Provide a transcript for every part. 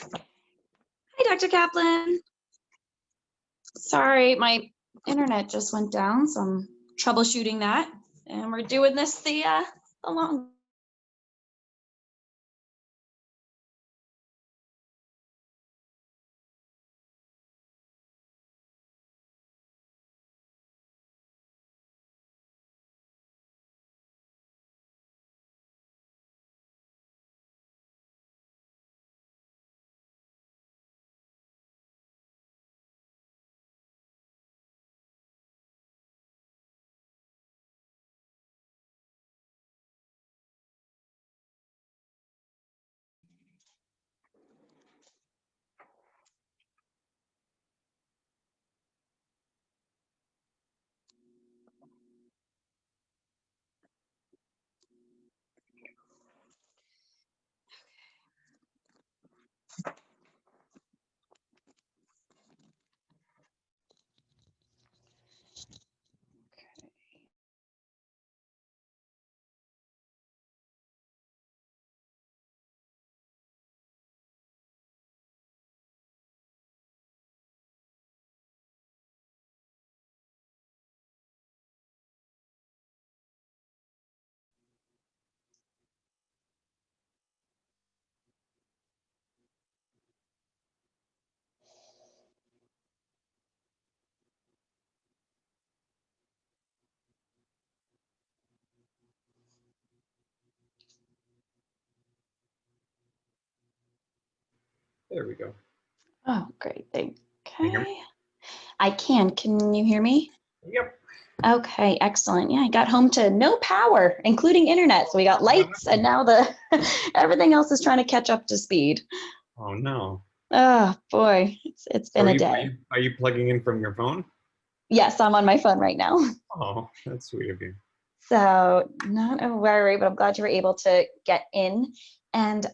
Hi, Dr. Caplan. Sorry, my internet just went down, so I'm troubleshooting that. And we're doing this the long. There we go. Oh, great. Can you hear me? Okay. I can. Can you hear me? Yep. Okay, excellent. Yeah, I got home to no power, including internet. So we got lights, and now everything else is trying to catch up to speed. Oh no. Oh boy, it's been a day. Are you plugging in from your phone? Yes, I'm on my phone right now. Oh, that's sweet of you. So not a worry, but I'm glad you were able to get in and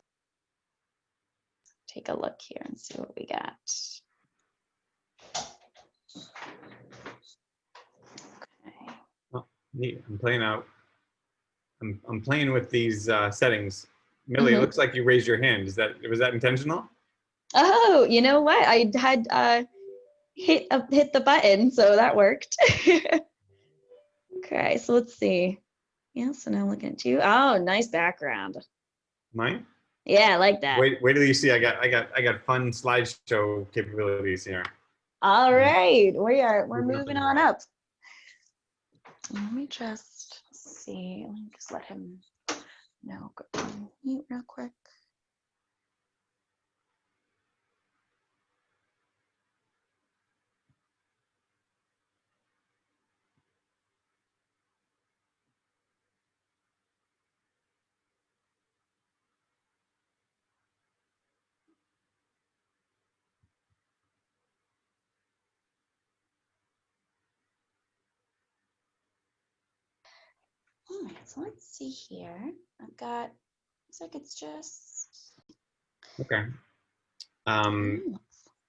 take a look here and see what we got. Okay. Oh, neat. I'm playing out. I'm playing with these settings. Millie, it looks like you raised your hand. Was that intentional? Oh, you know what? I had hit the button, so that worked. Okay, so let's see. Yeah, so now I'm looking at you. Oh, nice background. Mine? Yeah, I like that. Wait till you see. I got fun slideshow capabilities here. All right, we're moving on up. Let me just see. Let me just let him know. Go on mute real quick. All right, so let's see here. I've got, looks like it's just. Okay. All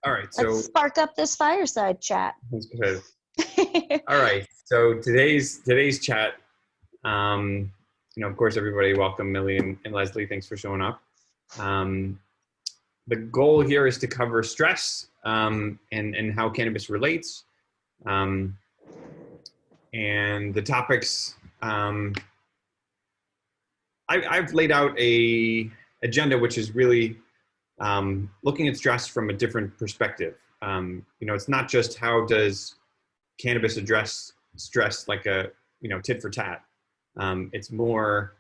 right. So Let's spark up this fireside chat. that's good. All right. So today's chat. Of course, everybody, welcome Millie and Leslie. Thanks for showing up. The goal here is to cover stress and how cannabis relates. And the topics, I've laid out a agenda which is really looking at stress from a different perspective. It's not just how does cannabis address stress like a tit for tat. It's more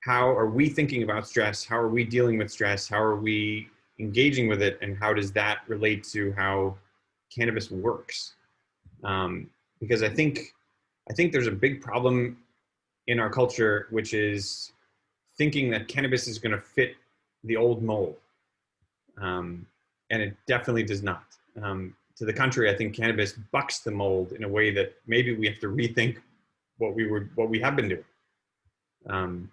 how are we thinking about stress? How are we dealing with stress? How are we engaging with it? And how does that relate to how cannabis works? Because I think there's a big problem in our culture, which is thinking that cannabis is going to fit the old mold. And it definitely does not. To the contrary, I think cannabis bucks the mold in a way that maybe we have to rethink what we have been doing.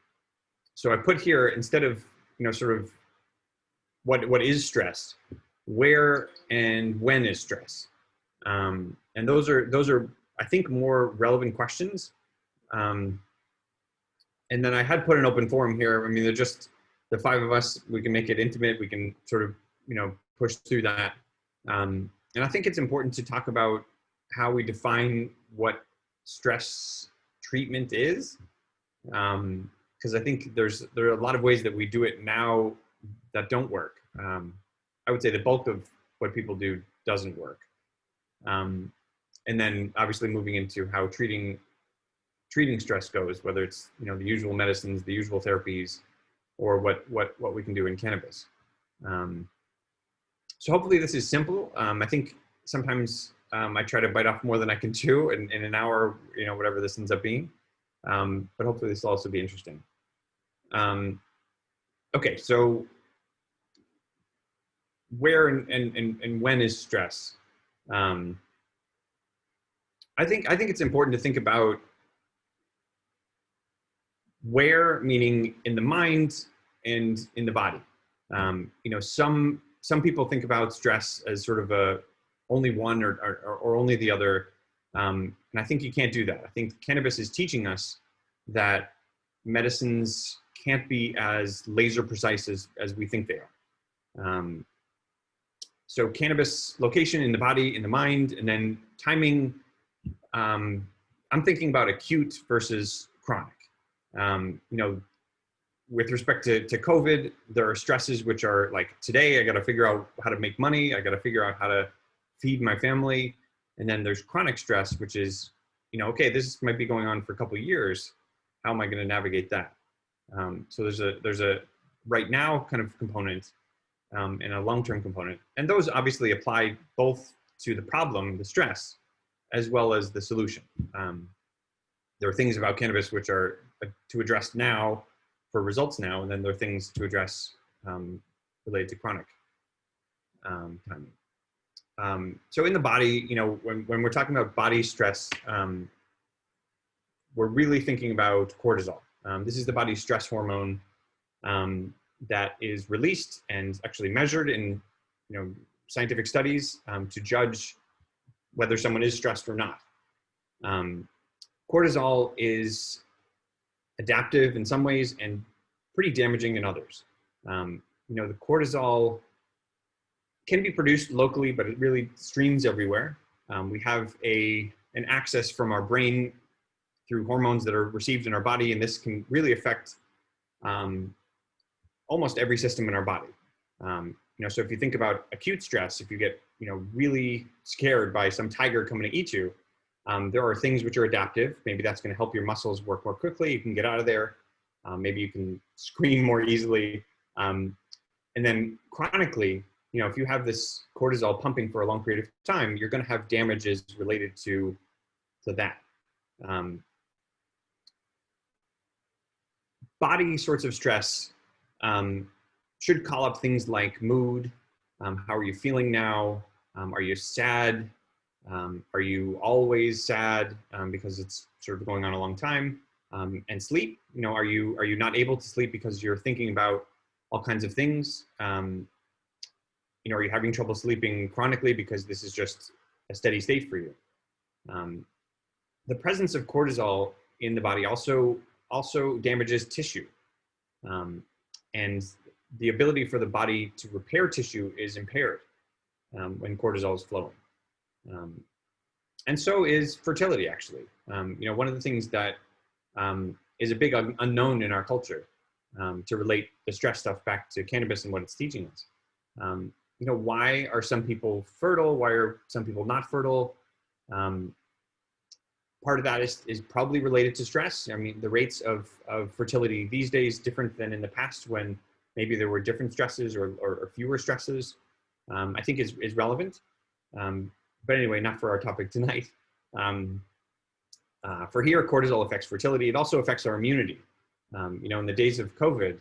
So I put here, instead of sort of what is stress, where and when is stress, and those are I think more relevant questions. And then I had put an open forum here. I mean, they're just the five of us, we can make it intimate. We can sort of, push through that. And I think it's important to talk about how we define what stress treatment is. Because I think there are a lot of ways that we do it now that don't work. I would say the bulk of what people do doesn't work. And then obviously moving into how treating stress goes, whether it's, the usual medicines, the usual therapies, or what we can do in cannabis. So hopefully this is simple. I think sometimes I try to bite off more than I can chew in an hour, whatever this ends up being. But hopefully this will also be interesting. Okay, so where and when is stress? I think it's important to think about where, meaning in the mind and in the body. Some people think about stress as sort of only one or only the other. And I think you can't do that. I think cannabis is teaching us that medicines can't be as laser precise as we think they are. So cannabis location in the body, in the mind, and then timing. I'm thinking about acute versus chronic. With respect to COVID, there are stresses which are like, today I got to figure out how to make money. I got to figure out how to feed my family. And then there's chronic stress, which is, okay, this might be going on for a couple of years. How am I going to navigate that? So there's a right now kind of component and a long-term component. And those obviously apply both to the problem, the stress, as well as the solution. There are things about cannabis which are to address now for results now, and then there are things to address related to chronic timing. So in the body, when we're talking about body stress, we're really thinking about cortisol. This is the body's stress hormone that is released and actually measured in scientific studies to judge whether someone is stressed or not. Cortisol is adaptive in some ways and pretty damaging in others. The cortisol can be produced locally, but it really streams everywhere. We have an access from our brain through hormones that are received in our body, and this can really affect almost every system in our body. So if you think about acute stress, if you get really scared by some tiger coming to eat you, there are things which are adaptive. Maybe that's going to help your muscles work more quickly. You can get out of there. Maybe you can scream more easily. And then chronically, if you have this cortisol pumping for a long period of time, you're going to have damages related to that. Body sorts of stress should call up things like mood. How are you feeling now? Are you sad? Are you always sad because it's sort of going on a long time? And sleep, are you not able to sleep because you're thinking about all kinds of things? Are you having trouble sleeping chronically because this is just a steady state for you? The presence of cortisol in the body also damages tissue. And the ability for the body to repair tissue is impaired when cortisol is flowing. And so is fertility, actually. One of the things that is a big unknown in our culture, to relate the stress stuff back to cannabis and what it's teaching us. Why are some people fertile? Why are some people not fertile? Part of that is probably related to stress. I mean, the rates of fertility these days different than in the past when maybe there were different stresses or fewer stresses, I think is relevant. But anyway, not for our topic tonight. For here, cortisol affects fertility. It also affects our immunity. In the days of COVID,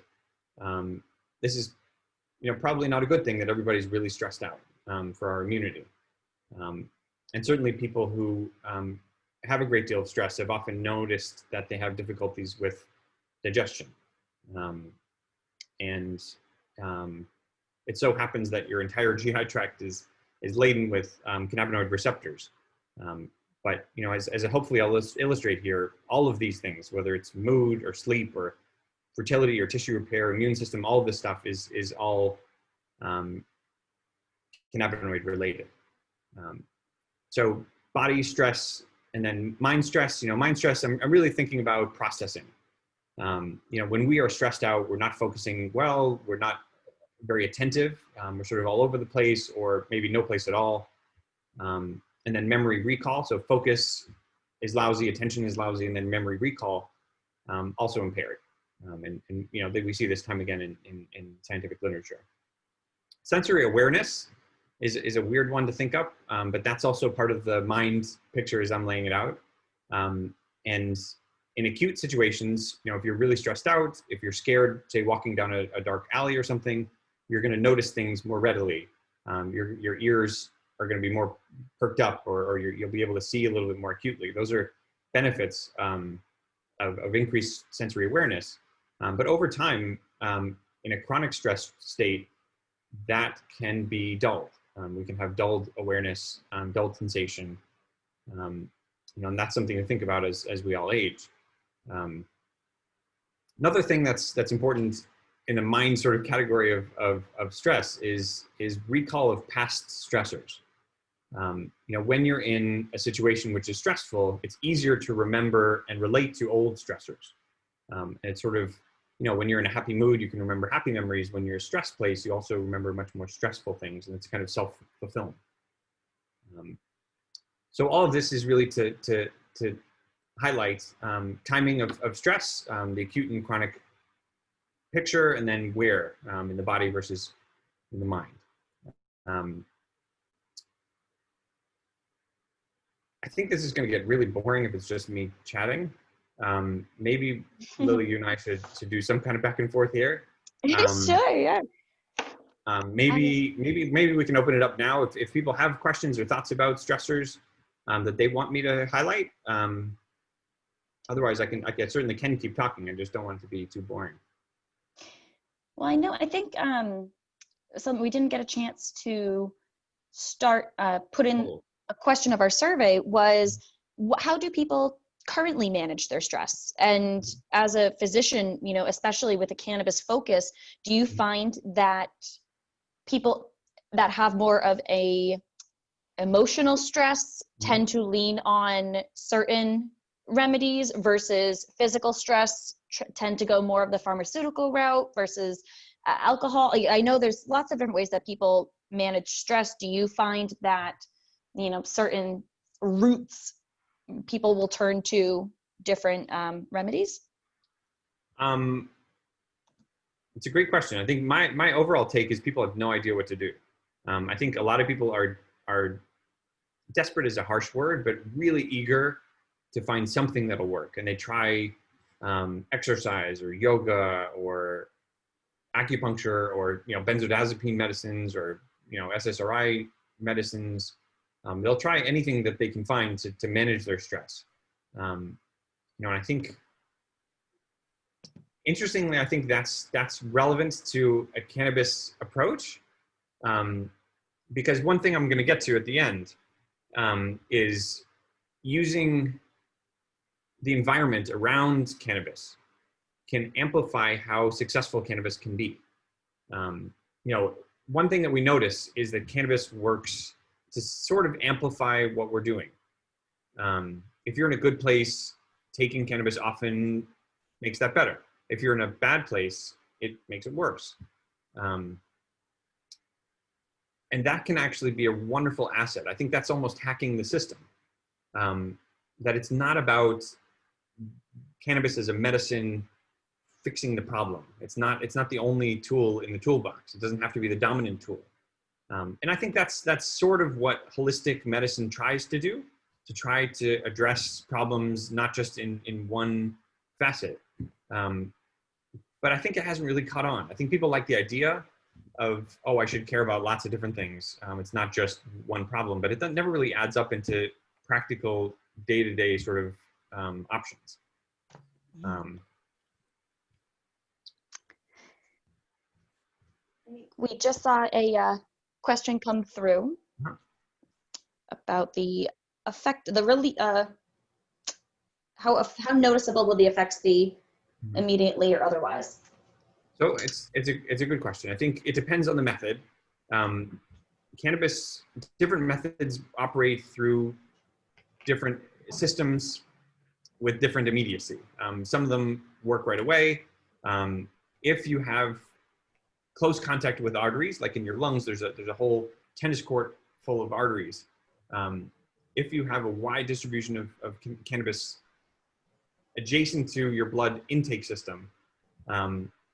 this is probably not a good thing that everybody's really stressed out for our immunity. And certainly people who have a great deal of stress have often noticed that they have difficulties with digestion. And it so happens that your entire GI tract is laden with cannabinoid receptors. But as hopefully I'll illustrate here, all of these things, whether it's mood or sleep or fertility or tissue repair, immune system, all of this stuff is all cannabinoid related. So body stress and then mind stress. Mind stress, I'm really thinking about processing. When we are stressed out, we're not focusing well, we're not very attentive, we're sort of all over the place or maybe no place at all. And then memory recall, so focus is lousy, attention is lousy, and then memory recall also impaired. And we see this time again in scientific literature. Sensory awareness is a weird one to think up, but that's also part of the mind picture as I'm laying it out. And in acute situations, if you're really stressed out, if you're scared, say walking down a dark alley or something, you're going to notice things more readily. Your ears are going to be more perked up, or you'll be able to see a little bit more acutely. Those are benefits of increased sensory awareness. But over time, in a chronic stress state, that can be dulled. We can have dulled awareness, dulled sensation, and that's something to think about as we all age. Another thing that's important in the mind sort of category of stress is recall of past stressors. When you're in a situation which is stressful, it's easier to remember and relate to old stressors. And it's sort of, when you're in a happy mood, you can remember happy memories. When you're in a stressed place, you also remember much more stressful things, and it's kind of self-fulfilling. So all of this is really to highlight timing of stress, the acute and chronic picture, and then where in the body versus in the mind. I think this is going to get really boring if it's just me chatting. Maybe Lily, you and I should do some kind of back and forth here. Sure, yeah. Maybe we can open it up now if people have questions or thoughts about stressors that they want me to highlight. Otherwise, I certainly can keep talking. I just don't want it to be too boring. Well, I think something we didn't get a chance to start put in a question of our survey was, how do people currently manage their stress? And as a physician, especially with a cannabis focus, do you find that people that have more of a emotional stress tend to lean on certain remedies versus physical stress tend to go more of the pharmaceutical route versus alcohol? I know there's lots of different ways that people manage stress. Do you find that certain routes people will turn to different remedies? It's a great question. I think my overall take is people have no idea what to do. I think a lot of people are desperate is a harsh word, but really eager to find something that'll work. And they try exercise or yoga or acupuncture or benzodiazepine medicines or SSRI medicines. They'll try anything that they can find to manage their stress. And I think, interestingly, I think that's relevant to a cannabis approach, because one thing I'm going to get to at the end is using the environment around cannabis can amplify how successful cannabis can be. One thing that we notice is that cannabis works to sort of amplify what we're doing. If you're in a good place, taking cannabis often makes that better. If you're in a bad place, it makes it worse. And that can actually be a wonderful asset. I think that's almost hacking the system. That it's not about cannabis as a medicine fixing the problem. It's not the only tool in the toolbox. It doesn't have to be the dominant tool. And I think that's sort of what holistic medicine tries to do, to try to address problems not just in one facet. But I think it hasn't really caught on. I think people like the idea of, I should care about lots of different things. It's not just one problem, but it never really adds up into practical day-to-day sort of options. We just saw a question come through about the effect, how noticeable will the effects be immediately or otherwise? So it's a good question. I think it depends on the method. Cannabis, different methods operate through different systems with different immediacy. Some of them work right away. If you have close contact with arteries, like in your lungs, there's a whole tennis court full of arteries. If you have a wide distribution of cannabis adjacent to your blood intake system,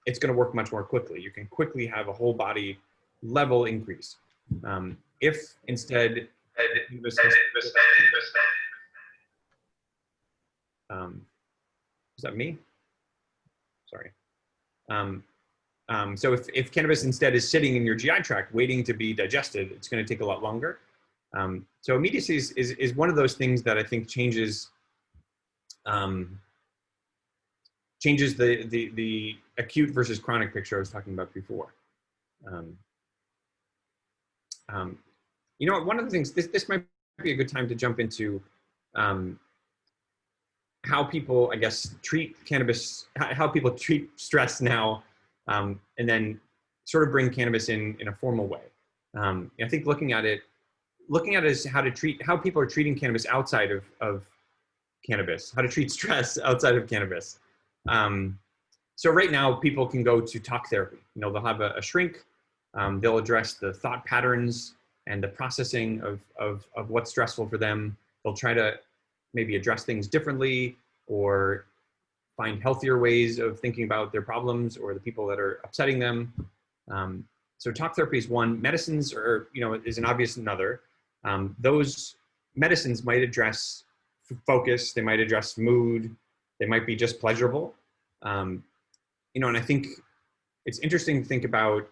it's going to work much more quickly. You can quickly have a whole body level increase. If instead, is that me? Sorry. So if cannabis instead is sitting in your GI tract waiting to be digested, it's going to take a lot longer. So immediacy is one of those things that I think changes the acute versus chronic picture I was talking about before. You know, one of the things, this might be a good time to jump into how people, I guess, treat cannabis, how people treat stress now, and then sort of bring cannabis in a formal way. I think looking at it as how people are treating cannabis outside of cannabis, how to treat stress outside of cannabis. So right now, people can go to talk therapy. You know, they'll have a shrink. They'll address the thought patterns and the processing of what's stressful for them. They'll try to maybe address things differently or find healthier ways of thinking about their problems or the people that are upsetting them. So talk therapy is one. Medicines is an obvious another. Those medicines might address focus. They might address mood. They might be just pleasurable. And I think it's interesting to think about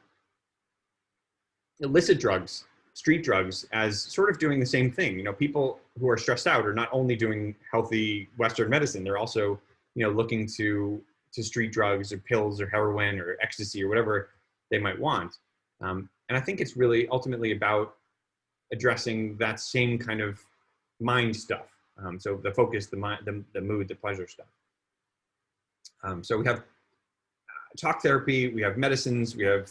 illicit drugs, street drugs, as sort of doing the same thing. You know, people who are stressed out are not only doing healthy Western medicine, they're also, looking to street drugs or pills or heroin or ecstasy or whatever they might want. And I think it's really ultimately about addressing that same kind of mind stuff. So the focus, the mind, the mood, the pleasure stuff. So we have talk therapy, we have medicines, we have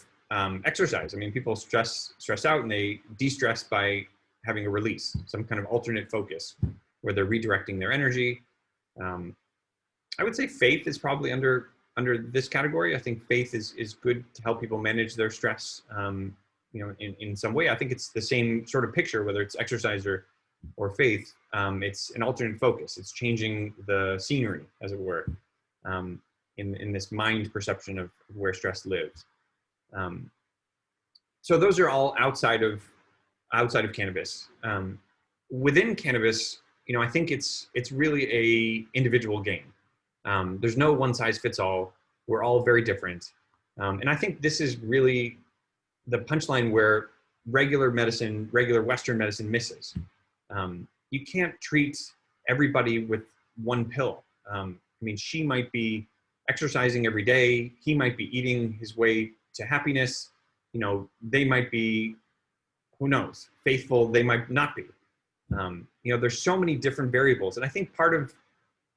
exercise. I mean, people stress out and they de-stress by having a release, some kind of alternate focus where they're redirecting their energy. I would say faith is probably under this category. I think faith is good to help people manage their stress, in some way. I think it's the same sort of picture, whether it's exercise or faith. It's an alternate focus. It's changing the scenery, as it were, in this mind perception of where stress lives. So those are all outside of cannabis. Within cannabis, I think it's really a individual game. There's no one size fits all. We're all very different. And I think this is really the punchline where regular Western medicine misses. You can't treat everybody with one pill. I mean, she might be exercising every day. He might be eating his way to happiness. They might be, who knows, faithful. They might not be. There's so many different variables. And I think part of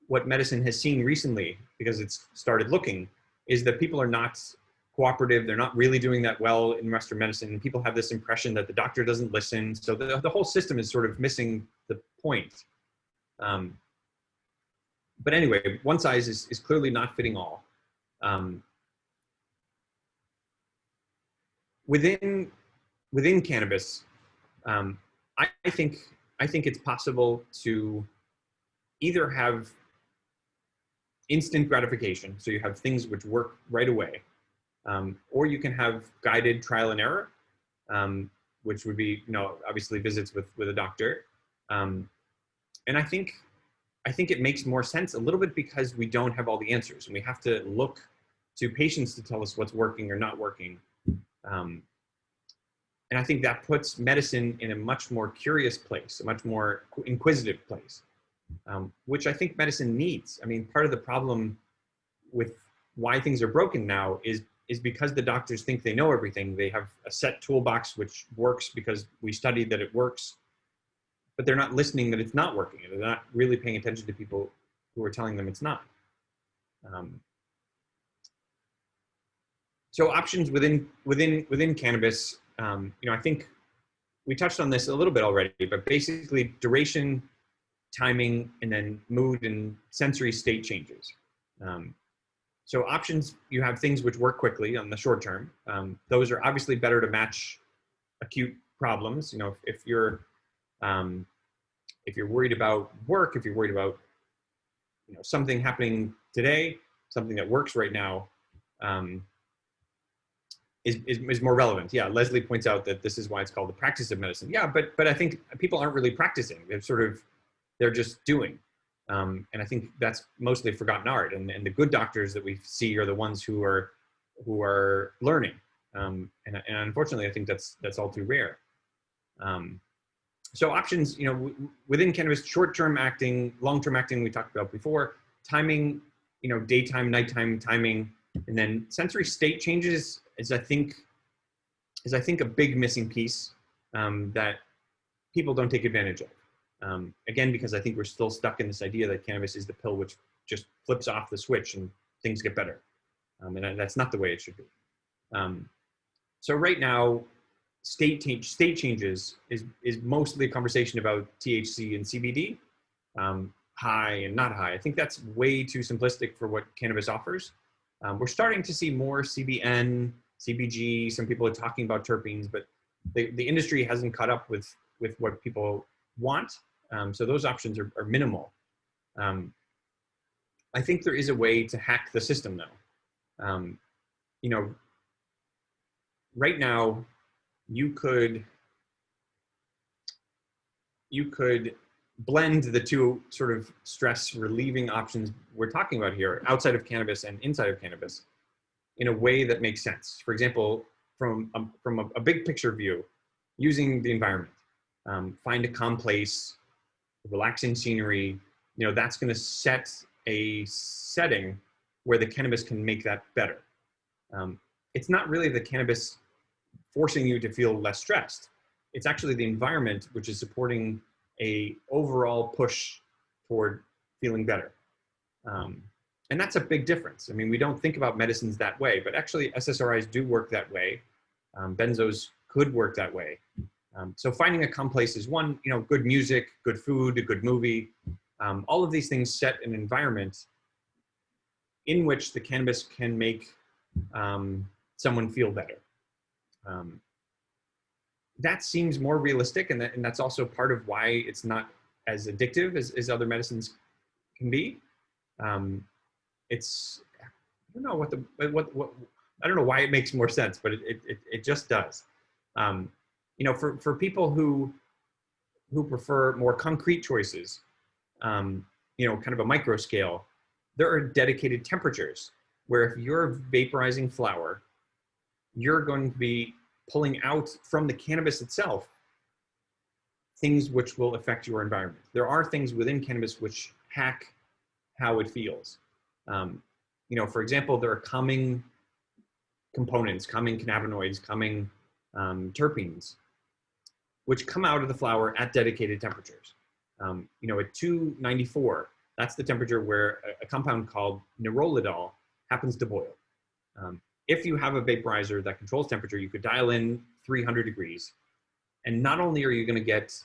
what medicine has seen recently, because it's started looking, is that people are not cooperative. They're not really doing that well in Western medicine. People have this impression that the doctor doesn't listen. So the whole system is sort of missing the point. But anyway, one size is clearly not fitting all. Within cannabis, I think it's possible to either have instant gratification, so you have things which work right away, or you can have guided trial and error, which would be, obviously visits with a doctor. And I think it makes more sense a little bit because we don't have all the answers and we have to look to patients to tell us what's working or not working. And I think that puts medicine in a much more curious place, a much more inquisitive place, which I think medicine needs. I mean, part of the problem with why things are broken now is because the doctors think they know everything. They have a set toolbox which works because we studied that it works, but they're not listening that it's not working. They're not really paying attention to people who are telling them it's not. So options within cannabis, I think we touched on this a little bit already, but basically duration, timing, and then mood and sensory state changes. So options, you have things which work quickly on the short term. Those are obviously better to match acute problems. If you're worried about work, if you're worried about something happening today, something that works right now, is more relevant. Yeah, Leslie points out that this is why it's called the practice of medicine. Yeah, but I think people aren't really practicing. They're just doing. And I think that's mostly forgotten art. And the good doctors that we see are the ones who are learning. And unfortunately, I think that's all too rare. So options, within cannabis, short-term acting, long-term acting, we talked about before, timing, daytime, nighttime timing, and then sensory state changes is I think a big missing piece that people don't take advantage of. Again, because I think we're still stuck in this idea that cannabis is the pill which just flips off the switch and things get better. And that's not the way it should be. So right now, state changes is mostly a conversation about THC and CBD, high and not high. I think that's way too simplistic for what cannabis offers. We're starting to see more CBN, CBG. Some people are talking about terpenes, but the industry hasn't caught up with what people want. So those options are minimal. I think there is a way to hack the system though. Right now, you could blend the two sort of stress relieving options we're talking about here, outside of cannabis and inside of cannabis, in a way that makes sense. For example, from a big picture view, using the environment, find a calm place, relaxing scenery, that's going to set a setting where the cannabis can make that better. It's not really the cannabis forcing you to feel less stressed. It's actually the environment which is supporting a overall push toward feeling better. And that's a big difference. I mean, we don't think about medicines that way, but actually SSRIs do work that way. Benzos could work that way. So finding a calm place is one, good music, good food, a good movie. All of these things set an environment in which the cannabis can make someone feel better. That seems more realistic, and that's also part of why it's not as addictive as other medicines can be. It's, I don't know what I don't know why it makes more sense, but it just does. For people who prefer more concrete choices, kind of a micro scale, there are dedicated temperatures where if you're vaporizing flower, you're going to be pulling out from the cannabis itself things which will affect your environment. There are things within cannabis which hack how it feels. For example, there are calming components, calming cannabinoids, calming terpenes, which come out of the flower at dedicated temperatures. At 294, that's the temperature where a compound called nerolidol happens to boil. If you have a vaporizer that controls temperature, you could dial in 300 degrees. And not only are you going to get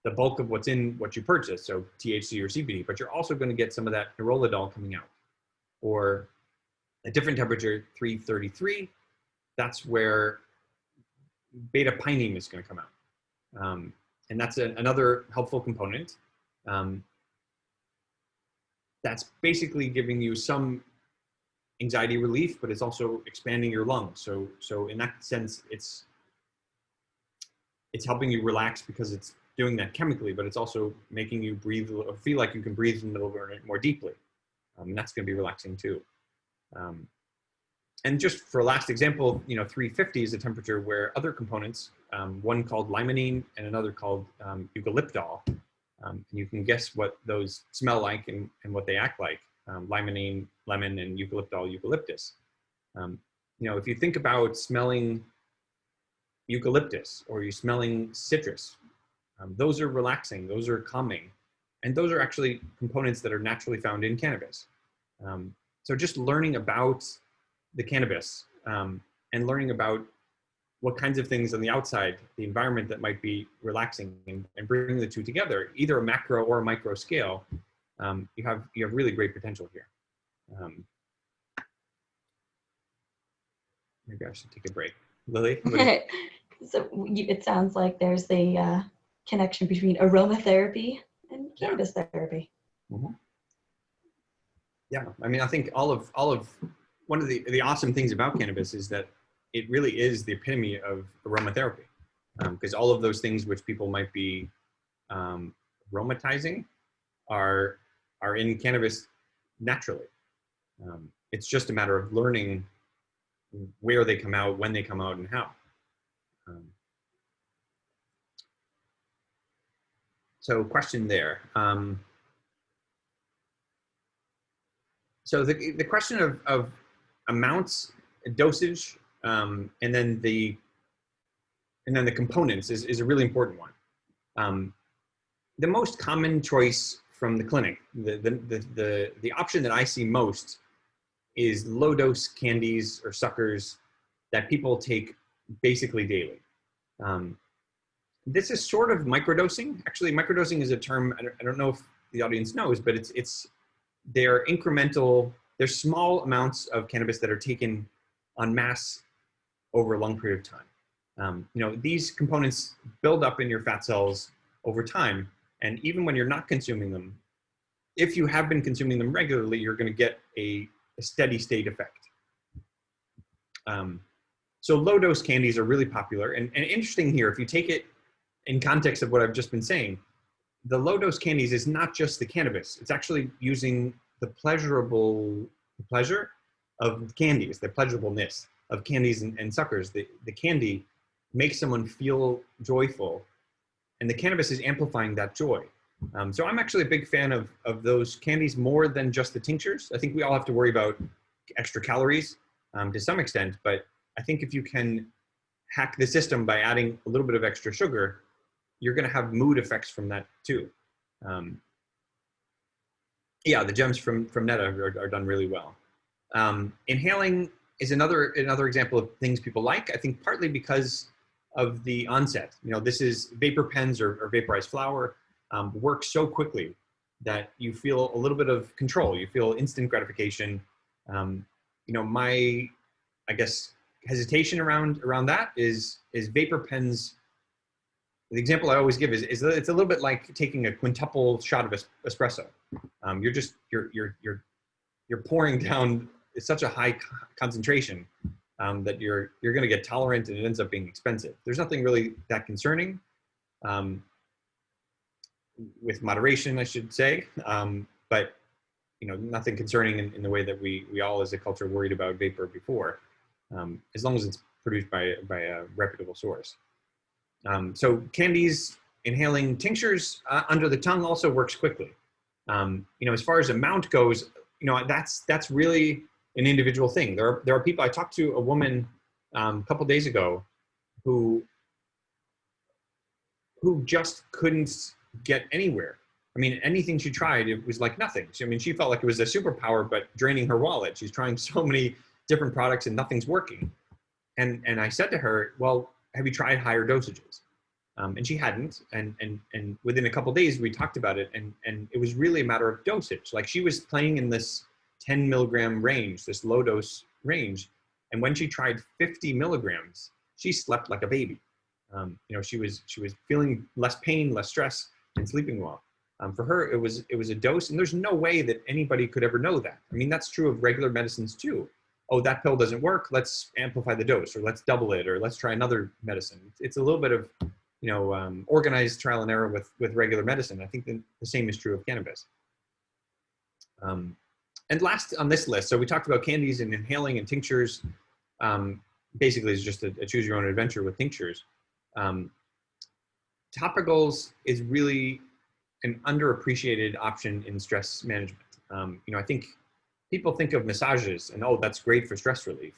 the bulk of what's in what you purchase, so THC or CBD, but you're also going to get some of that nerolidol coming out. Or a different temperature, 333, that's where beta pinene is going to come out. And that's another helpful component. That's basically giving you some anxiety relief, but it's also expanding your lungs. So in that sense, it's helping you relax because it's doing that chemically, but it's also making you breathe, or feel like you can breathe a little bit more deeply. And that's going to be relaxing too. And just for a last example, 350 is a temperature where other components, one called limonene and another called eucalyptol, and you can guess what those smell like and what they act like. Limonene, lemon, and eucalyptol, eucalyptus. If you think about smelling eucalyptus or you're smelling citrus, those are relaxing, those are calming, and those are actually components that are naturally found in cannabis. So just learning about the cannabis and learning about what kinds of things on the outside, the environment that might be relaxing, and bringing the two together, either a macro or a micro scale, you have really great potential here. Maybe I should take a break. Lily? So it sounds like there's the connection between aromatherapy and cannabis therapy. Mm-hmm. Yeah, I mean, I think all of one of the awesome things about cannabis is that it really is the epitome of aromatherapy, because all of those things which people might be aromatizing are in cannabis naturally. It's just a matter of learning where they come out, when they come out, and how. So question there. So the question of amounts, dosage, and then the components is a really important one. The most common choice from the clinic, the option that I see most is low dose candies or suckers that people take basically daily. This is sort of microdosing. Actually, microdosing is a term I don't know if the audience knows, but they're incremental. They're small amounts of cannabis that are taken en masse over a long period of time. These components build up in your fat cells over time, and even when you're not consuming them, if you have been consuming them regularly, you're going to get a steady state effect. So low dose candies are really popular, and interesting here, if you take it in context of what I've just been saying, the low dose candies is not just the cannabis. It's actually using the pleasure of candies, the pleasurableness of candies and suckers. The candy makes someone feel joyful, and the cannabis is amplifying that joy. So I'm actually a big fan of those candies more than just the tinctures. I think we all have to worry about extra calories to some extent, but I think if you can hack the system by adding a little bit of extra sugar, you're going to have mood effects from that too. The gems from Netta are done really well. Inhaling is another example of things people like. I think partly because of the onset. This is vapor pens or vaporized flower work so quickly that you feel a little bit of control. You feel instant gratification. My, I guess, hesitation around that is vapor pens. The example I always give is that it's a little bit like taking a quintuple shot of espresso. You're pouring down such a high concentration that you're going to get tolerant, and it ends up being expensive. There's nothing really that concerning, with moderation, I should say, but nothing concerning in the way that we all as a culture worried about vapor before, as long as it's produced by a reputable source. So candies, inhaling, tinctures under the tongue also works quickly. As far as amount goes, that's really an individual thing. There are people. I talked to a woman a couple days ago who just couldn't get anywhere. I mean, anything she tried, it was like nothing. She felt like it was a superpower, but draining her wallet. She's trying so many different products and nothing's working. And I said to her, well, have you tried higher dosages? And she hadn't. And within a couple of days, we talked about it. And it was really a matter of dosage. Like, she was playing in this 10 milligram range, this low dose range. And when she tried 50 milligrams, she slept like a baby. She was feeling less pain, less stress, and sleeping well. For her, it was a dose, and there's no way that anybody could ever know that. That's true of regular medicines too. Oh, that pill doesn't work, let's amplify the dose, or let's double it, or let's try another medicine. It's a little bit of, organized trial and error with regular medicine. I think the same is true of cannabis. And last on this list, so we talked about candies and inhaling and tinctures. Basically, it's just a choose your own adventure with tinctures. Topicals is really an underappreciated option in stress management. I think people think of massages and, oh, that's great for stress relief.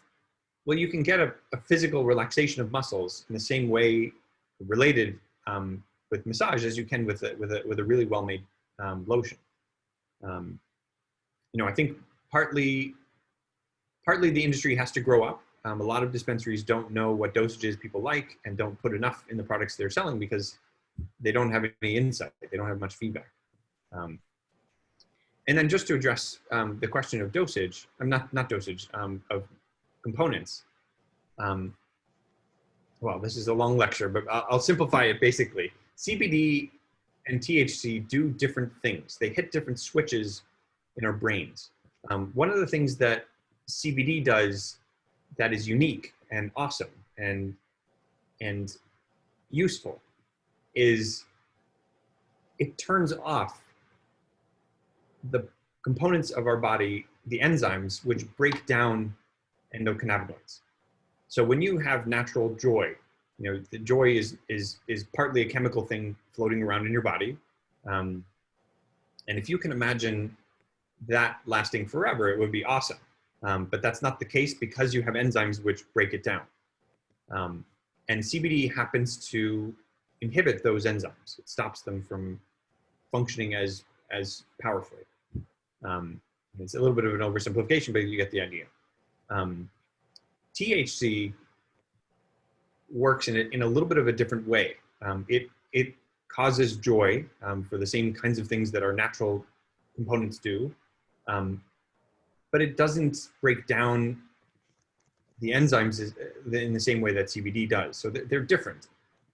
Well, you can get a physical relaxation of muscles in the same way related with massage as you can with a really well-made lotion. I think partly partly the industry has to grow up. A lot of dispensaries don't know what dosages people like and don't put enough in the products they're selling because they don't have any insight. They don't have much feedback. And then just to address the question of dosage, not dosage, of components. Well, this is a long lecture, but I'll simplify it basically. CBD and THC do different things. They hit different switches in our brains. One of the things that CBD does that is unique and awesome and useful is it turns off the components of our body, the enzymes, which break down endocannabinoids. So when you have natural joy, the joy is partly a chemical thing floating around in your body. And if you can imagine that lasting forever, it would be awesome. But that's not the case because you have enzymes which break it down. And CBD happens to inhibit those enzymes. It stops them from functioning as powerfully. It's a little bit of an oversimplification, but you get the idea. THC works in a little bit of a different way. It causes joy for the same kinds of things that our natural components do, but it doesn't break down the enzymes in the same way that CBD does. So they're different.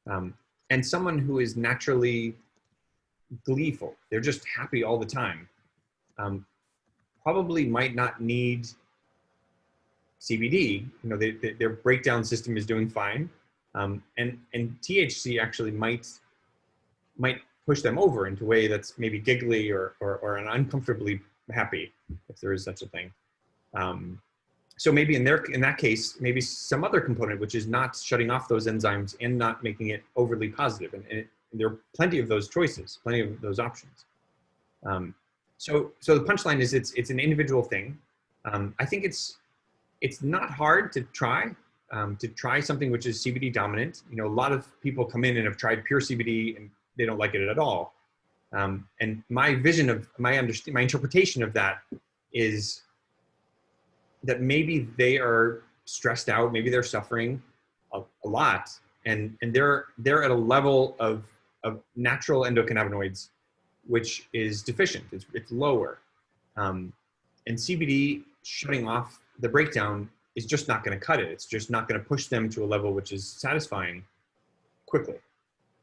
And someone who is naturally gleeful, they're just happy all the time, probably might not need CBD. Their breakdown system is doing fine. And THC actually might push them over into a way that's maybe giggly or uncomfortably happy, if there is such a thing. So maybe in that case, maybe some other component which is not shutting off those enzymes and not making it overly positive. And there are plenty of those choices, plenty of those options. So the punchline is it's an individual thing. I think it's not hard to try something which is CBD dominant. A lot of people come in and have tried pure CBD and they don't like it at all. And my vision of my interpretation of that is that maybe they are stressed out, maybe they're suffering a lot, and they're at a level of natural endocannabinoids which is deficient. It's lower, and CBD shutting off the breakdown is just not going to cut it. It's just not going to push them to a level which is satisfying quickly.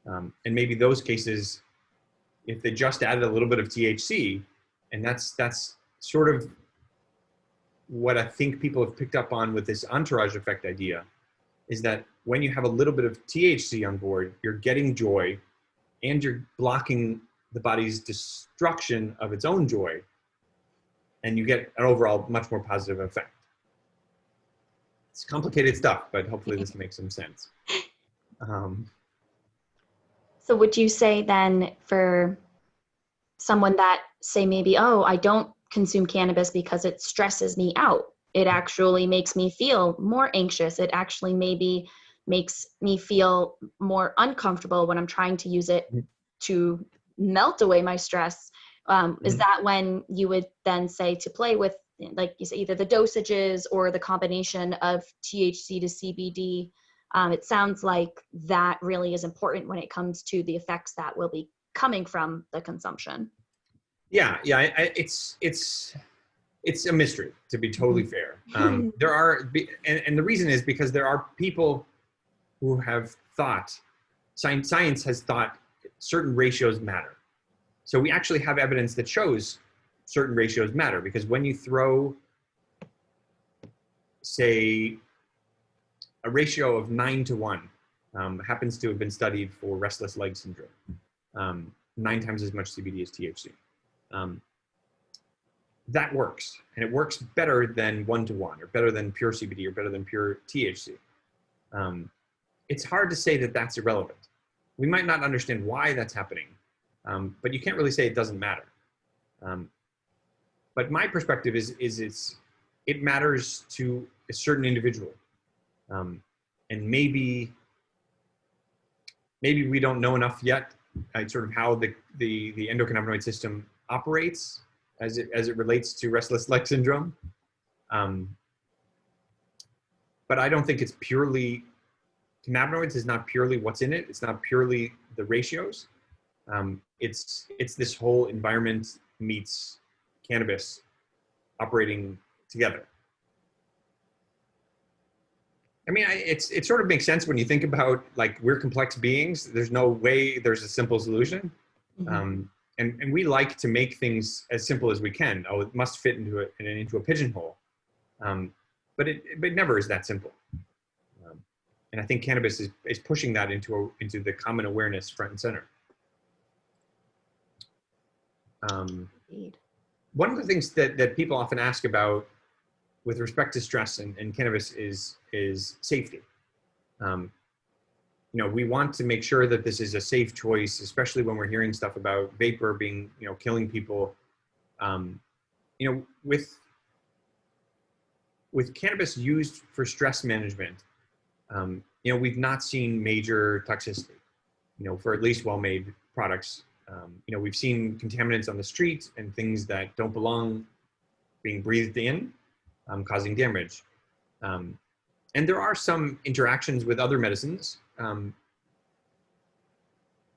And maybe those cases, if they just added a little bit of THC, and that's sort of what I think people have picked up on with this entourage effect idea, is that when you have a little bit of THC on board, you're getting joy and you're blocking the body's destruction of its own joy, and you get an overall much more positive effect. It's complicated stuff, but hopefully this makes some sense. So would you say then for someone that say maybe, oh, I don't consume cannabis because it stresses me out. It actually makes me feel more anxious. It actually maybe makes me feel more uncomfortable when I'm trying to use it to melt away my stress. Is that when you would then say to play with, like you say, either the dosages or the combination of THC to CBD? It sounds like that really is important when it comes to the effects that will be coming from the consumption. Yeah. It's a mystery, to be totally fair. There are, and the reason is because there are people who have thought, science has thought certain ratios matter. So we actually have evidence that shows certain ratios matter, because when you throw, say, a ratio of 9-to-1, happens to have been studied for restless leg syndrome, 9 times as much CBD as THC. That works, and it works better than 1-to-1, or better than pure CBD, or better than pure THC. It's hard to say that that's irrelevant. We might not understand why that's happening, but you can't really say it doesn't matter. But my perspective is it matters to a certain individual, and maybe we don't know enough yet, sort of how the endocannabinoid system operates as it relates to restless leg syndrome. but I don't think it's purely, cannabinoids is not purely what's in it. It's not purely the ratios. It's this whole environment meets cannabis operating together. I mean, it sort of makes sense when you think about, like, we're complex beings. There's no way there's a simple solution. Mm-hmm. And we like to make things as simple as we can. Oh, it must fit into a pigeonhole. But it never is that simple. And I think cannabis is pushing that into the common awareness front and center. One of the things that people often ask about with respect to stress and cannabis is safety. You know, we want to make sure that this is a safe choice, especially when we're hearing stuff about vapor being, you know, killing people. You know, with cannabis used for stress management, you know, we've not seen major toxicity, you know, for at least well-made products. You know, we've seen contaminants on the street and things that don't belong being breathed in, causing damage. And there are some interactions with other medicines,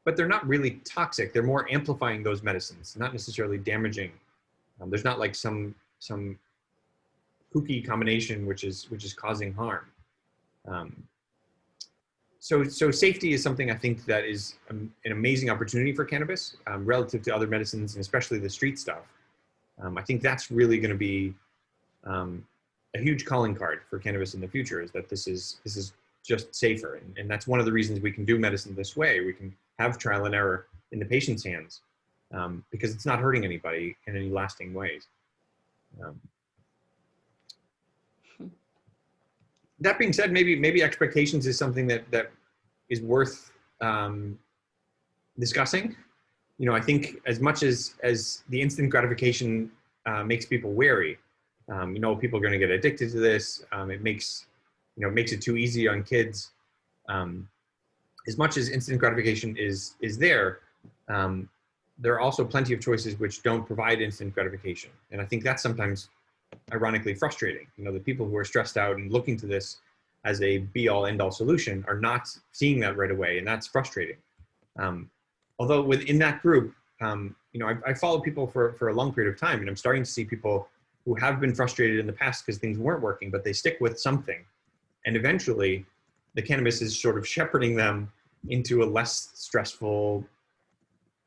but they're not really toxic. They're more amplifying those medicines, not necessarily damaging. There's not like some kooky combination which is causing harm. So safety is something I think that is an amazing opportunity for cannabis relative to other medicines, and especially the street stuff. I think that's really going to be a huge calling card for cannabis in the future, is that this is just safer. And that's one of the reasons we can do medicine this way. We can have trial and error in the patient's hands because it's not hurting anybody in any lasting ways. That being said, maybe expectations is something that is worth discussing. You know, I think as much as the instant gratification makes people wary, you know, people are going to get addicted to this. It makes it too easy on kids. As much as instant gratification is there, there are also plenty of choices which don't provide instant gratification. And I think that's sometimes ironically frustrating. You know, the people who are stressed out and looking to this as a be-all end-all solution are not seeing that right away, and that's frustrating. Although within that group, you know, I followed people for a long period of time, and I'm starting to see people who have been frustrated in the past because things weren't working, but they stick with something. And eventually the cannabis is sort of shepherding them into a less stressful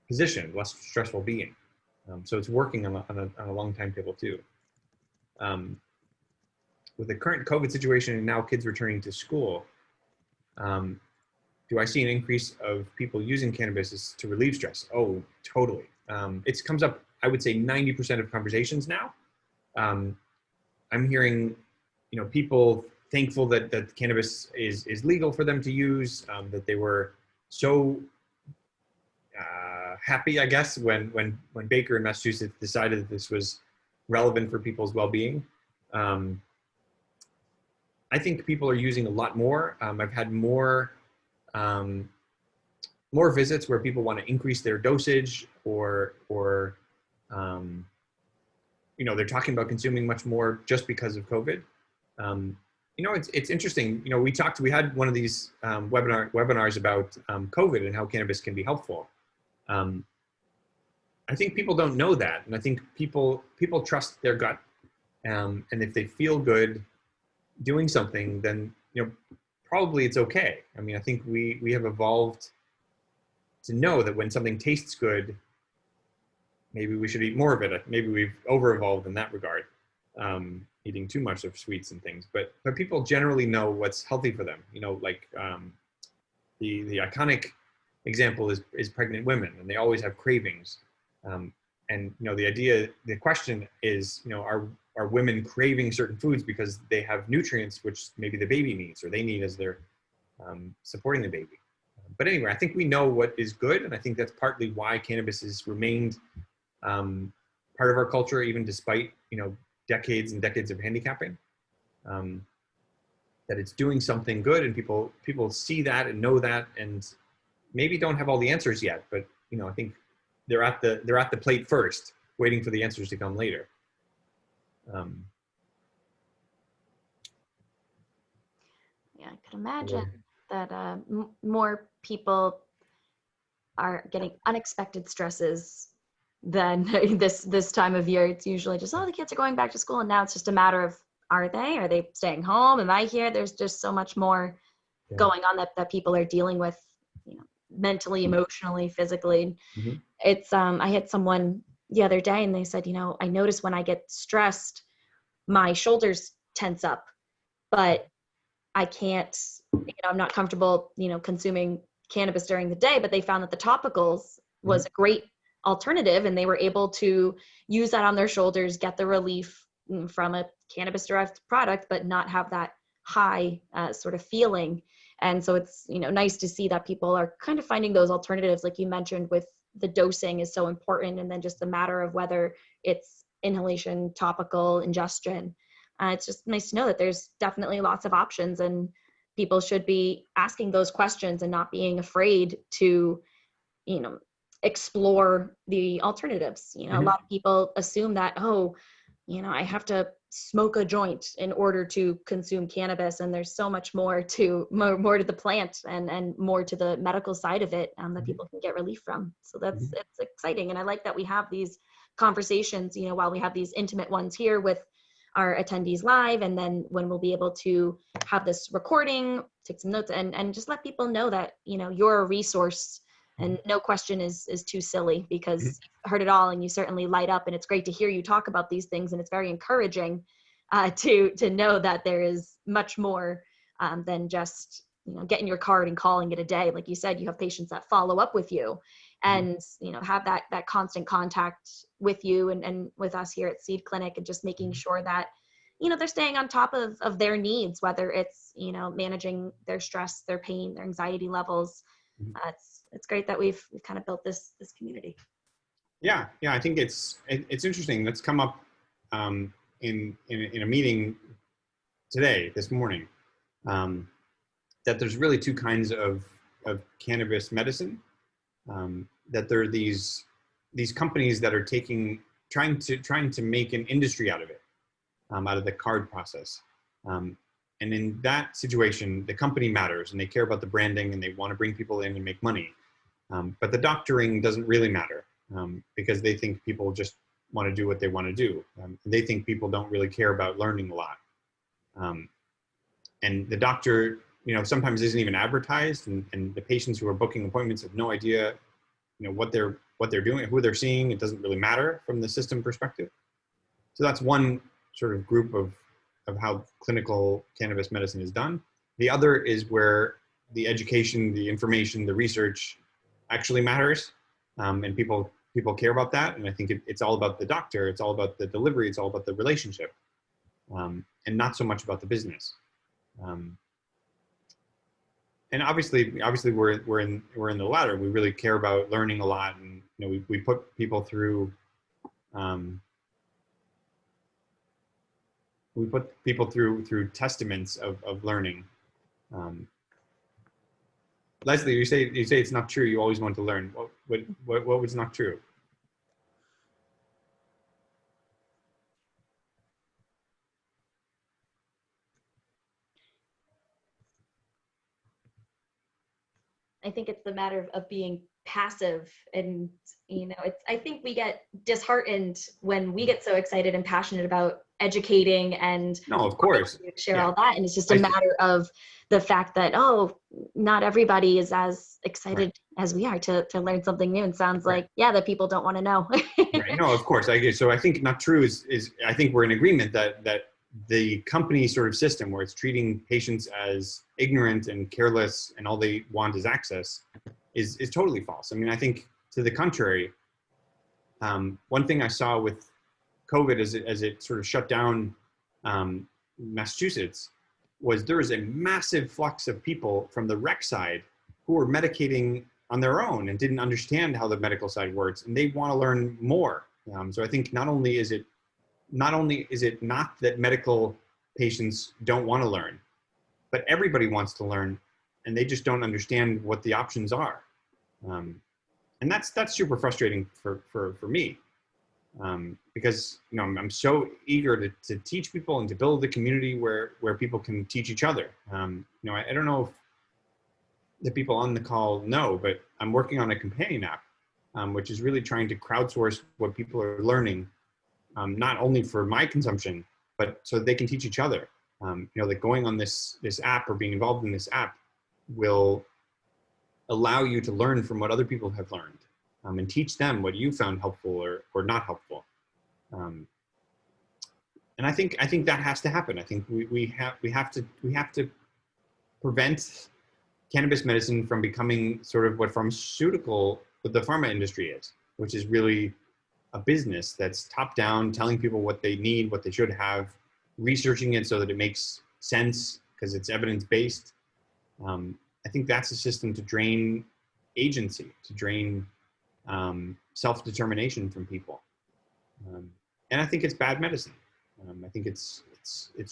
position, less stressful being. So it's working on a long timetable too. With the current COVID situation and now kids returning to school, do I see an increase of people using cannabis to relieve stress? Oh, totally. It comes up, I would say 90% of conversations now. I'm hearing, you know, people thankful that cannabis is legal for them to use, that they were so happy, I guess, when Baker in Massachusetts decided that this was relevant for people's well-being. I think people are using a lot more. I've had more visits where people want to increase their dosage, or you know, they're talking about consuming much more just because of COVID. You know, it's interesting. You know, we had one of these webinars about COVID and how cannabis can be helpful. I think people don't know that, and I think people trust their gut, and if they feel good doing something, then, you know, probably it's okay. I mean, I think we have evolved to know that when something tastes good, maybe we should eat more of it. Maybe we've over-evolved in that regard, eating too much of sweets and things. But people generally know what's healthy for them. You know, like the iconic example is pregnant women, and they always have cravings. And you know, the question is, you know, are women craving certain foods because they have nutrients which maybe the baby needs or they need as they're supporting the baby. But anyway, I think we know what is good, and I think that's partly why cannabis has remained part of our culture, even despite, you know, decades and decades of handicapping. That it's doing something good, and people see that and know that, and maybe don't have all the answers yet, but, you know, I think they're at the plate first, waiting for the answers to come later. Yeah, I could imagine that more people are getting unexpected stresses than this time of year. It's usually just, oh, the kids are going back to school, and now it's just a matter of, are they staying home? Am I here? There's just so much more going on that people are dealing with, mentally, emotionally, physically. Mm-hmm. It's I had someone the other day, and they said, I notice when I get stressed, my shoulders tense up, but I can't, I'm not comfortable, consuming cannabis during the day. But they found that the topicals was a great alternative, and they were able to use that on their shoulders, get the relief from a cannabis derived product, but not have that high sort of feeling. And so it's, nice to see that people are kind of finding those alternatives, like you mentioned, with the dosing is so important. And then just the matter of whether it's inhalation, topical, ingestion. It's just nice to know that there's definitely lots of options, and people should be asking those questions and not being afraid to, explore the alternatives. A lot of people assume that, I have to smoke a joint in order to consume cannabis. And there's so much more to the plant and more to the medical side of it that people can get relief from. So it's exciting. And I like that we have these conversations, while we have these intimate ones here with our attendees live, and then when we'll be able to have this recording, take some notes, and just let people know that, you're a resource, and no question is too silly, because you've heard it all, and you certainly light up, and it's great to hear you talk about these things. And it's very encouraging to know that there is much more than just, getting your card and calling it a day. Like you said, you have patients that follow up with you, and have that constant contact with you and with us here at Seed Clinic, and just making sure that they're staying on top of their needs, whether it's managing their stress, their pain, their anxiety levels. It's great that we've kind of built this community. Yeah, I think it's interesting. That's come up in a meeting this morning, that there's really two kinds of cannabis medicine. That there are these companies that are trying to make an industry out of it, out of the card process. And in that situation, the company matters, and they care about the branding, and they want to bring people in and make money. But the doctoring doesn't really matter, because they think people just want to do what they want to do. They think people don't really care about learning a lot. And the doctor, sometimes isn't even advertised, and the patients who are booking appointments have no idea, what they're doing, who they're seeing. It doesn't really matter from the system perspective. So that's one sort of group of how clinical cannabis medicine is done. The other is where the education, the information, the research actually matters, and people care about that. And I think it's all about the doctor, it's all about the delivery, it's all about the relationship, and not so much about the business. And obviously we're in the latter. We really care about learning a lot, and we put people through testaments of learning. Leslie, you say it's not true. You always want to learn. What was not true? I think it's the matter of being passive, and I think we get disheartened when we get so excited and passionate about educating and no, of course, share all that, and it's just a matter of the fact that not everybody is as excited as we are to learn something new. And sounds like that people don't want to know. Right. No, of course, I guess so. I think not true is I think we're in agreement that the company sort of system where it's treating patients as ignorant and careless and all they want is access is totally false. I mean, I think to the contrary, one thing I saw with COVID as it sort of shut down Massachusetts was there was a massive flux of people from the rec side who were medicating on their own and didn't understand how the medical side works, and they want to learn more. So I think not only is it not that medical patients don't want to learn, but everybody wants to learn, and they just don't understand what the options are. And that's super frustrating for me. Because I'm so eager to teach people and to build a community where people can teach each other. I don't know if the people on the call know, but I'm working on a companion app, which is really trying to crowdsource what people are learning, not only for my consumption, but so they can teach each other. That going on this app or being involved in this app will allow you to learn from what other people have learned, and teach them what you found helpful or not helpful. And I think that has to happen. I think we have to prevent cannabis medicine from becoming sort of what the pharma industry is, which is really a business that's top down, telling people what they need, what they should have, researching it so that it makes sense because it's evidence-based. I think that's a system to drain agency, to drain self-determination from people. And I think it's bad medicine. I think it's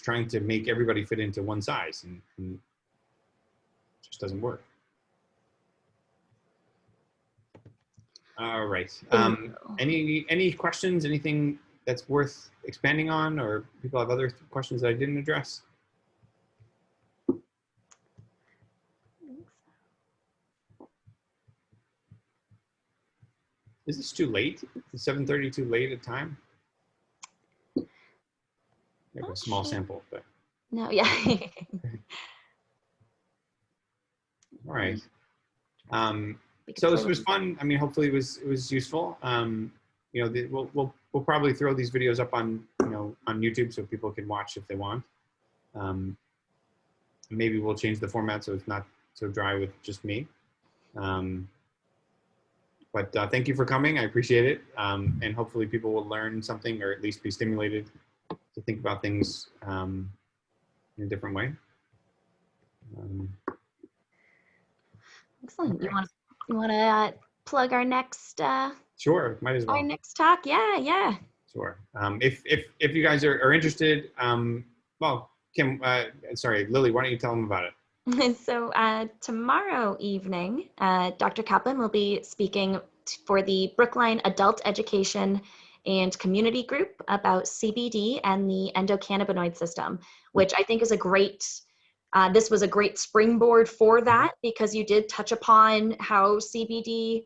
trying to make everybody fit into one size, and it just doesn't work. All right. Any questions? Anything that's worth expanding on, or people have other questions that I didn't address? Is this too late? Is 7:30 too late a time? We have a small sample, but. No, yeah. All right. So this was fun. I mean, hopefully it was useful. We'll probably throw these videos up on on YouTube so people can watch if they want. Maybe we'll change the format so it's not so dry with just me. But thank you for coming. I appreciate it. And hopefully people will learn something, or at least be stimulated to think about things in a different way. Excellent. You want to plug our next? Sure, might as well. Our next talk. Yeah. Sure. If you guys are interested, well, Kim, sorry, Lily, why don't you tell them about it? So tomorrow evening, Dr. Caplan will be speaking for the Brookline Adult Education and Community Group about CBD and the endocannabinoid system, which I think is a great, this was a great springboard for that, because you did touch upon how CBD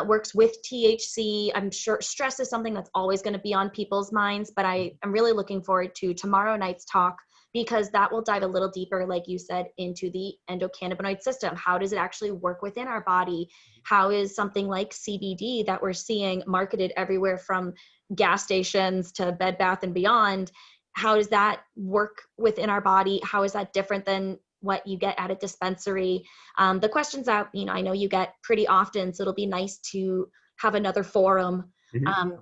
works with THC. I'm sure stress is something that's always going to be on people's minds, but I'm really looking forward to tomorrow night's talk, because that will dive a little deeper, like you said, into the endocannabinoid system. How does it actually work within our body? How is something like CBD that we're seeing marketed everywhere from gas stations to Bed Bath & Beyond, how does that work within our body? How is that different than what you get at a dispensary? The questions that I know you get pretty often, so it'll be nice to have another forum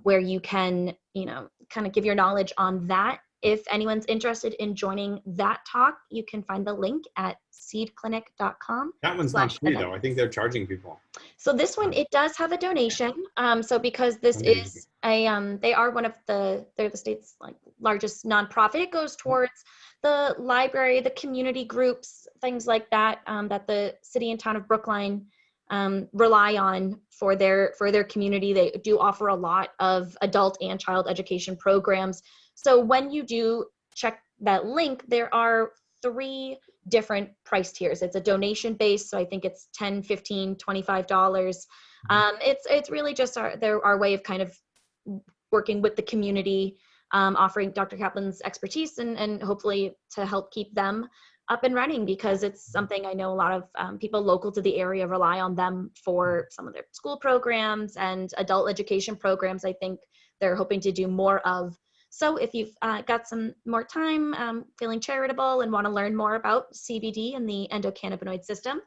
where you can kind of give your knowledge on that. If anyone's interested in joining that talk, you can find the link at seedclinic.com. That one's not free though. I think they're charging people. So this one, it does have a donation. So because this is they are one of they're the state's largest nonprofit. It goes towards the library, the community groups, things like that, that the city and town of Brookline rely on for their community. They do offer a lot of adult and child education programs. So when you do check that link, there are 3 different price tiers. It's a donation based, so I think it's $10, $15, $25. It's really just our way of kind of working with the community, offering Dr. Caplan's expertise and hopefully to help keep them up and running, because it's something I know a lot of people local to the area rely on them for some of their school programs and adult education programs. I think they're hoping to do more of. So if you've got some more time, feeling charitable and want to learn more about CBD and the endocannabinoid system,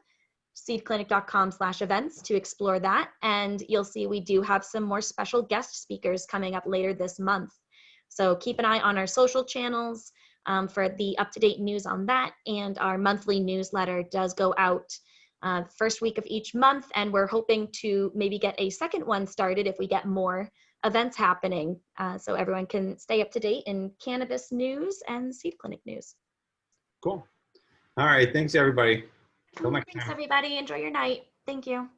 seedclinic.com/events to explore that. And you'll see we do have some more special guest speakers coming up later this month. So keep an eye on our social channels for the up-to-date news on that. And our monthly newsletter does go out first week of each month. And we're hoping to maybe get a second one started if we get more events happening, so everyone can stay up to date in cannabis news and Seed Clinic news. Cool. All right. Thanks, everybody. Till next time. Thanks, everybody. Enjoy your night. Thank you.